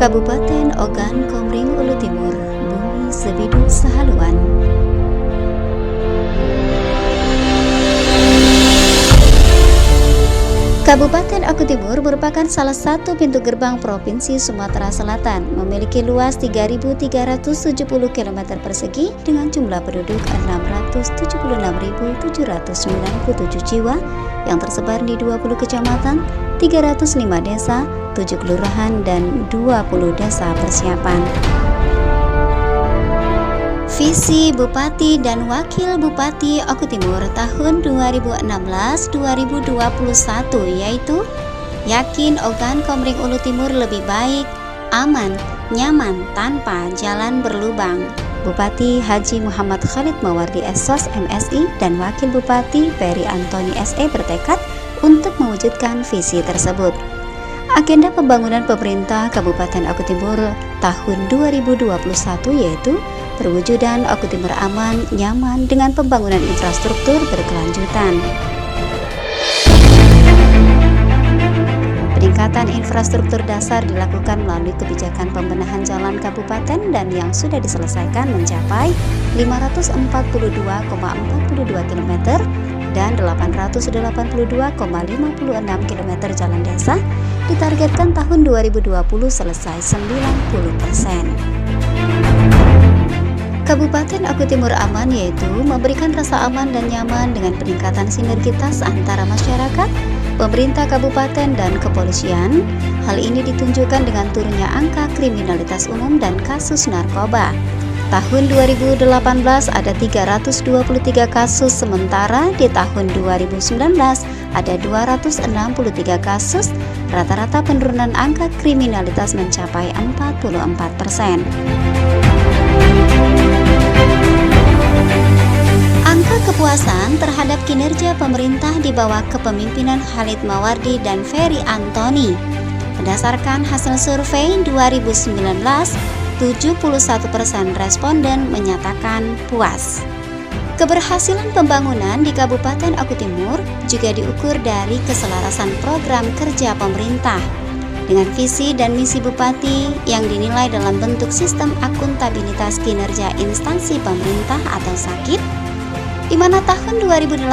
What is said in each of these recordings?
Kabupaten Ogan Komering Ulu Timur, Bumi Sebidu Sahaluan. Kabupaten Ogan Timur merupakan salah satu pintu gerbang Provinsi Sumatera Selatan, memiliki luas 3.370 km persegi dengan jumlah penduduk 676.797 jiwa yang tersebar di 20 kecamatan, 305 desa, 7 kelurahan, dan 20 desa persiapan. Visi Bupati dan Wakil Bupati Ogan Timur tahun 2016-2021 yaitu yakin Ogan Komering Ulu Timur lebih baik, aman, nyaman tanpa jalan berlubang. Bupati Haji Muhammad Khalid Mawardi SOS MSI dan Wakil Bupati Ferry Antoni SE bertekad untuk mewujudkan visi tersebut. Agenda pembangunan pemerintah Kabupaten Ogan Timur tahun 2021 yaitu perwujudan Ogan Timur aman, nyaman dengan pembangunan infrastruktur berkelanjutan. Peningkatan infrastruktur dasar dilakukan melalui kebijakan pembenahan jalan kabupaten dan yang sudah diselesaikan mencapai 542,42 km dan 882,56 km jalan desa, ditargetkan tahun 2020 selesai 90%. Kabupaten Ogan Timur aman yaitu memberikan rasa aman dan nyaman dengan peningkatan sinergitas antara masyarakat, pemerintah kabupaten, dan kepolisian. Hal ini ditunjukkan dengan turunnya angka kriminalitas umum dan kasus narkoba. Tahun 2018 ada 323 kasus, sementara di tahun 2019 ada 263 kasus. Rata-rata penurunan angka kriminalitas mencapai 44%. Angka kepuasan terhadap kinerja pemerintah di bawah kepemimpinan Khalid Mawardi dan Ferry Antoni. Berdasarkan hasil survei 2019, 71% responden menyatakan puas. Keberhasilan pembangunan di Kabupaten Ogan Timur juga diukur dari keselarasan program kerja pemerintah dengan visi dan misi Bupati yang dinilai dalam bentuk sistem akuntabilitas kinerja instansi pemerintah atau SAKIP, di mana tahun 2018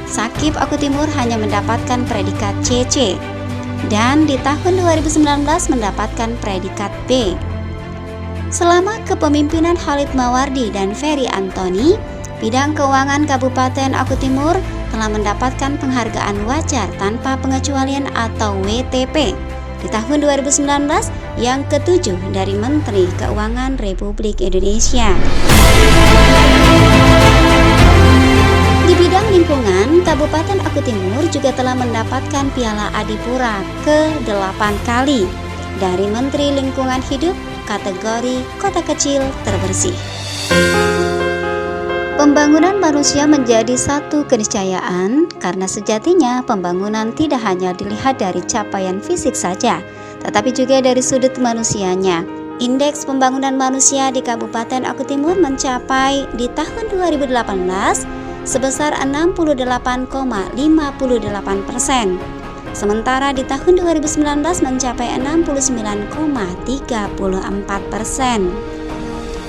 SAKIP Ogan Timur hanya mendapatkan predikat CC dan di tahun 2019 mendapatkan predikat B. Selama kepemimpinan Khalid Mawardi dan Ferry Antoni, bidang keuangan Kabupaten Ogan Timur telah mendapatkan penghargaan wajar tanpa pengecualian atau WTP di tahun 2019 yang ketujuh dari Menteri Keuangan Republik Indonesia. Di bidang lingkungan, Kabupaten Ogan Timur juga telah mendapatkan Piala Adipura ke-8 kali dari Menteri Lingkungan Hidup kategori Kota Kecil Terbersih. Pembangunan manusia menjadi satu keniscayaan karena sejatinya pembangunan tidak hanya dilihat dari capaian fisik saja, tetapi juga dari sudut manusianya. Indeks pembangunan manusia di Kabupaten Ogan Timur mencapai di tahun 2018 sebesar 68,58%. Sementara di tahun 2019 mencapai 69,34%.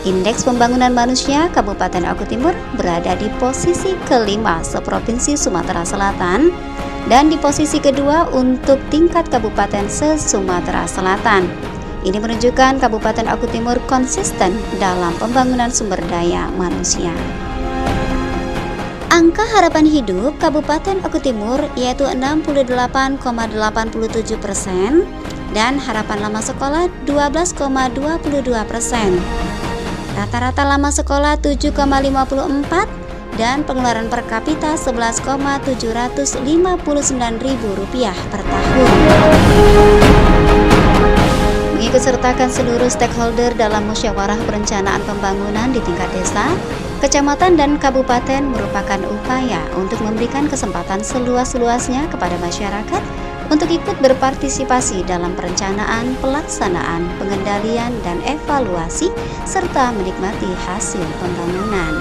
Indeks pembangunan manusia Kabupaten Ogan Timur berada di posisi kelima seprovinsi Sumatera Selatan dan di posisi kedua untuk tingkat kabupaten se-Sumatera Selatan. Ini menunjukkan Kabupaten Ogan Timur konsisten dalam pembangunan sumber daya manusia. Angka harapan hidup Kabupaten Ogan Timur yaitu 68,87% dan harapan lama sekolah 12,22%. Rata-rata lama sekolah 7,54 dan pengeluaran per kapita Rp11,759.000 per tahun. Mengikutsertakan seluruh stakeholder dalam musyawarah perencanaan pembangunan di tingkat desa, kecamatan, dan kabupaten merupakan upaya untuk memberikan kesempatan seluas-luasnya kepada masyarakat untuk ikut berpartisipasi dalam perencanaan, pelaksanaan, pengendalian, dan evaluasi, serta menikmati hasil pembangunan.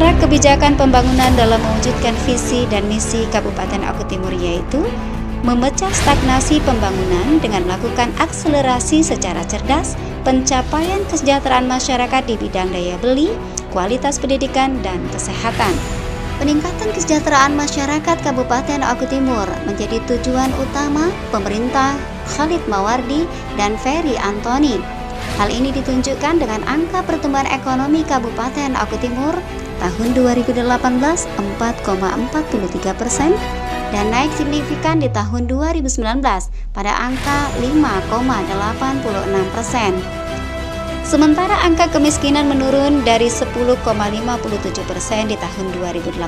Sementara kebijakan pembangunan dalam mewujudkan visi dan misi Kabupaten Aku Timur yaitu memecah stagnasi pembangunan dengan melakukan akselerasi secara cerdas pencapaian kesejahteraan masyarakat di bidang daya beli, kualitas pendidikan, dan kesehatan. Peningkatan kesejahteraan masyarakat Kabupaten Aku Timur menjadi tujuan utama pemerintah Khalid Mawardi dan Ferry Antoni. Hal ini ditunjukkan dengan angka pertumbuhan ekonomi Kabupaten Aku Timur tahun 2018 4,43% dan naik signifikan di tahun 2019 pada angka 5,86%. Sementara angka kemiskinan menurun dari 10,57% di tahun 2018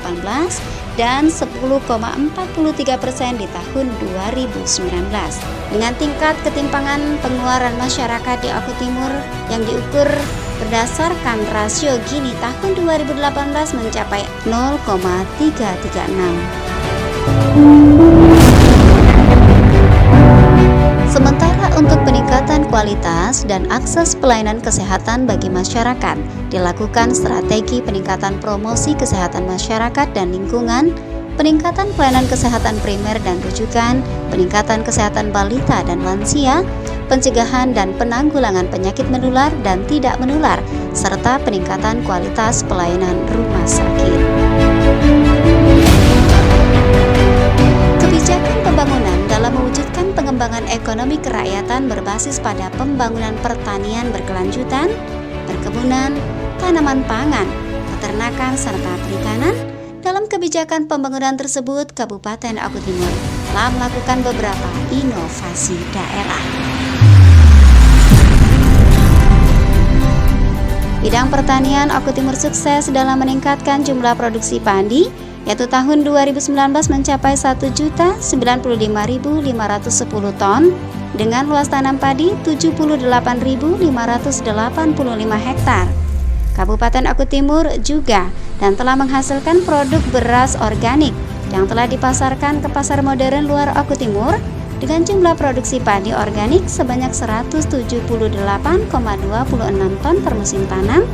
dan 10,43% di tahun 2019. Dengan tingkat ketimpangan pengeluaran masyarakat di Aku Timur yang diukur berdasarkan rasio Gini tahun 2018 mencapai 0,336. Sementara untuk peningkatan kualitas dan akses pelayanan kesehatan bagi masyarakat, dilakukan strategi peningkatan promosi kesehatan masyarakat dan lingkungan, peningkatan pelayanan kesehatan primer dan rujukan, peningkatan kesehatan balita dan lansia, pencegahan dan penanggulangan penyakit menular dan tidak menular, serta peningkatan kualitas pelayanan rumah sakit. Kebijakan pembangunan dalam mewujudkan pengembangan ekonomi kerakyatan berbasis pada pembangunan pertanian berkelanjutan, perkebunan, tanaman pangan, peternakan, serta perikanan. Dalam kebijakan pembangunan tersebut, Kabupaten Aku Timur telah melakukan beberapa inovasi daerah. Bidang pertanian Aku Timur sukses dalam meningkatkan jumlah produksi padi, yaitu tahun 2019 mencapai 1.095.510 ton dengan luas tanam padi 78.585 hektar. Kabupaten Aku Timur juga dan telah menghasilkan produk beras organik yang telah dipasarkan ke pasar modern luar Aku Timur dengan jumlah produksi padi organik sebanyak 178,26 ton per musim tanam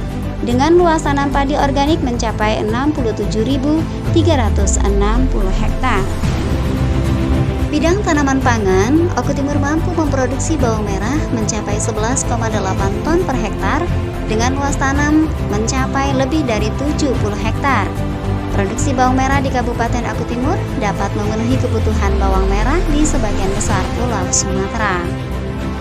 dengan luas tanam padi organik mencapai 67.360 hektar. Bidang tanaman pangan, Aku Timur mampu memproduksi bawang merah mencapai 11,8 ton per hektar dengan luas tanam mencapai lebih dari 70 hektar. Produksi bawang merah di Kabupaten Aku Timur dapat memenuhi kebutuhan bawang merah di sebagian besar Pulau Sumatera.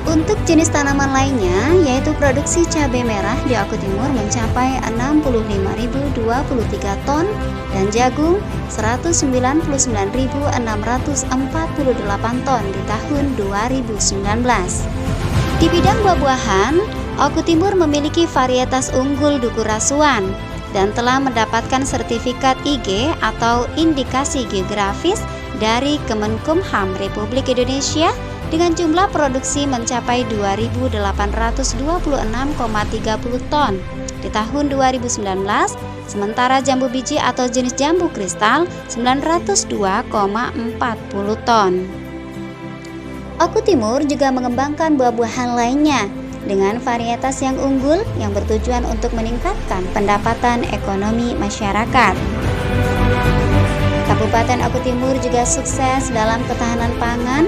Untuk jenis tanaman lainnya, yaitu produksi cabai merah di Aku Timur mencapai 65.023 ton dan jagung 199.648 ton di tahun 2019. Di bidang buah-buahan, Aku Timur memiliki varietas unggul Duku Rasuan dan telah mendapatkan sertifikat IG atau indikasi geografis dari Kemenkumham Republik Indonesia dengan jumlah produksi mencapai 2.826,30 ton di tahun 2019, sementara jambu biji atau jenis jambu kristal 902,40 ton. Aku Timur juga mengembangkan buah-buahan lainnya dengan varietas yang unggul yang bertujuan untuk meningkatkan pendapatan ekonomi masyarakat. Kabupaten Aku Timur juga sukses dalam ketahanan pangan.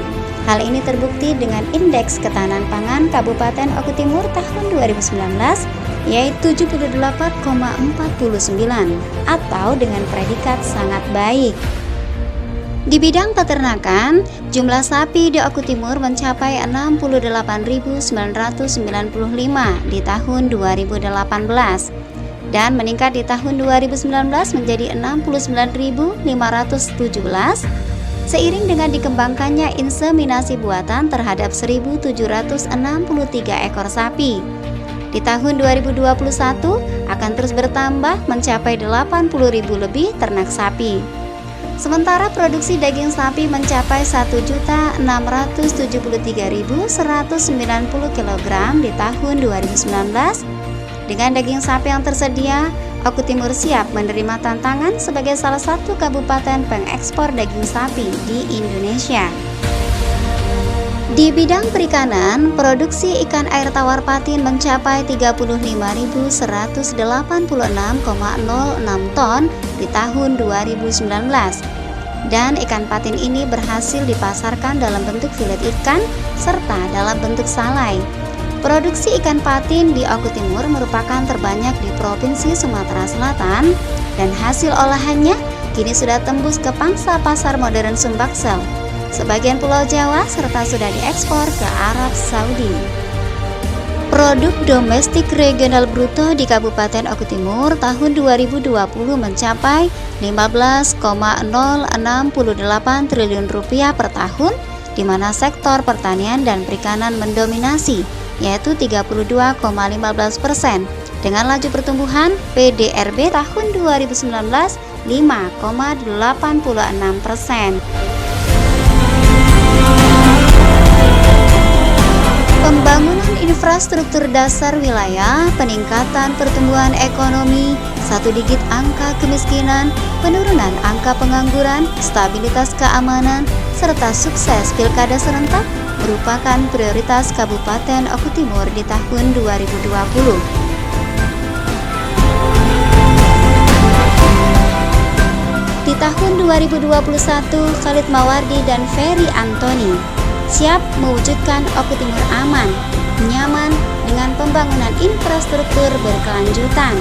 Hal ini terbukti dengan indeks ketahanan pangan Kabupaten Aku Timur tahun 2019 yaitu 78,49 atau dengan predikat sangat baik. Di bidang peternakan, jumlah sapi di Aku Timur mencapai 68.995 di tahun 2018 dan meningkat di tahun 2019 menjadi 69.517 seiring dengan dikembangkannya inseminasi buatan terhadap 1.763 ekor sapi. Di tahun 2021 akan terus bertambah mencapai 80.000 lebih ternak sapi. Sementara produksi daging sapi mencapai 1.673.190 kg di tahun 2019. Dengan daging sapi yang tersedia, Aku Timur siap menerima tantangan sebagai salah satu kabupaten pengekspor daging sapi di Indonesia. Di bidang perikanan, produksi ikan air tawar patin mencapai 35.186,06 ton di tahun 2019. Dan ikan patin ini berhasil dipasarkan dalam bentuk filet ikan serta dalam bentuk salai. Produksi ikan patin di Oku Timur merupakan terbanyak di Provinsi Sumatera Selatan dan hasil olahannya kini sudah tembus ke pangsa pasar modern Sumbaksel, sebagian Pulau Jawa serta sudah diekspor ke Arab Saudi. Produk domestik regional bruto di Kabupaten Oku Timur tahun 2020 mencapai 15,068 triliun rupiah per tahun, di mana sektor pertanian dan perikanan mendominasi, yaitu 32,15%, dengan laju pertumbuhan PDRB tahun 2019 5,86%. Pembangunan infrastruktur dasar wilayah, peningkatan pertumbuhan ekonomi, satu digit angka kemiskinan, penurunan angka pengangguran, stabilitas keamanan, serta sukses pilkada serentak merupakan prioritas Kabupaten Oku Timur di tahun 2020. Di tahun 2021, Khalid Mawardi dan Ferry Antoni siap mewujudkan Oku Timur aman, nyaman dengan pembangunan infrastruktur berkelanjutan.